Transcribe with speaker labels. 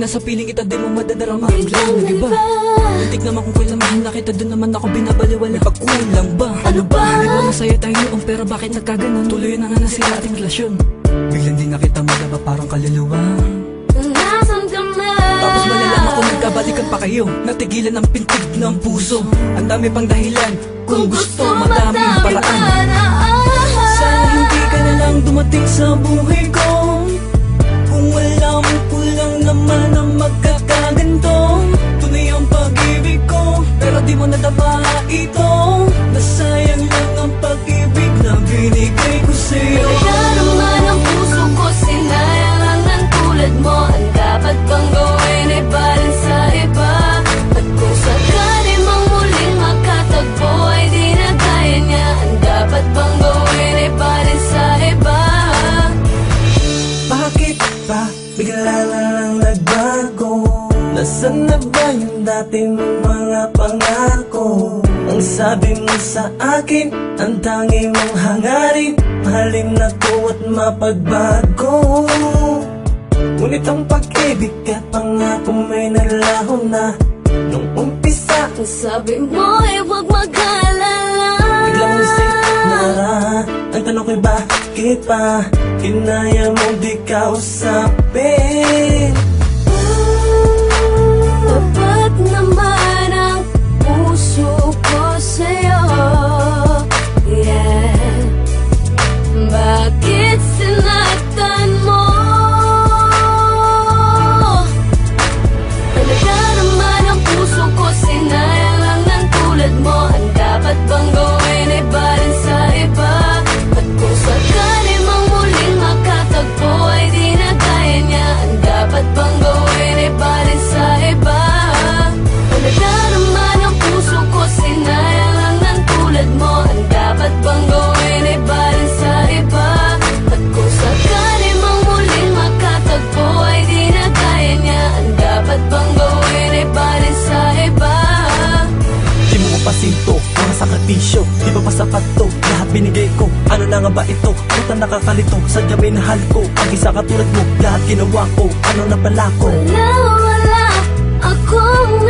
Speaker 1: sa piling kita, di mo madadarama. Biglang nag-iba. Muntik naman kung kailan mahal na kita, doon naman ako binabaliwala. Pagkulang ba? Ano ba? Di ba masaya tayo noon, pero bakit nagkaganon? Tuloy na nga nasira ating relasyon. Biglang di na kita madaba, parang kaluluwa.
Speaker 2: Nasaan ka na?
Speaker 1: Tapos malalaman ko nagkabalikan pa kayo. Natigilan ang pintig ng puso. Ang dami pang dahilan, kung gusto madaming paraan. Sana hindi ka na lang dumating sa buhay ko. Kung alam ko lang naman na magkakaganto. Tunay ang pag-ibig ko, pero di mo nadama ito. Nasayang lang ang pag-ibig na binigay ko sa'yo.
Speaker 2: Kaya naman ang puso ko, sinayang lang ng tulad mo. Ang dapat bang gawin ay balin sa iba? At kung sakali mang muling makatagpo ay di na kaya niya. Ang dapat bang gawin ay balin sa iba?
Speaker 3: Bakit ba bigla na lang nagbago? Nasaan na ba yung dati mong mga pangako? Ang sabi mo sa akin, ang tangi mong hangarin, mahalin na ko at mapagbago. Ngunit ang pag-ibig at pangako may nalaho na nung umpisa.
Speaker 2: Ang sabi mo ay huwag mag-alala.
Speaker 3: Biglang nara, ang tanong ko'y bakit pa kinaya mong di kausapin?
Speaker 2: Tapat naman ang puso ko sa'yo, yeah. Bakit sinaktan mo? Talaga naman ang puso ko, sinayang lang ng tulad mo. Ang dapat bang gawin ay balin sa iba? At kung sakali mang muling makatagpo ay di na kaya niya. Ang dapat bang gawin ay balin sa iba? Talaga naman ang puso ko, sinayang lang ng tulad mo. Ang dapat bang gawin ay balin sa iba? At kung sakali mang muling makatagpo ay di na kaya niya. Ang dapat bang gawin ay balin sa iba?
Speaker 3: Di mo ko pasinto, mga sakripisyo, di ba pa sapat to? Lahat binigay ko, ano na nga ba ito? Puta nakakalito, sadya minahal ko. Ang isa katulad mo, lahat ginawa ko, ano na pala ko?
Speaker 2: Wala akong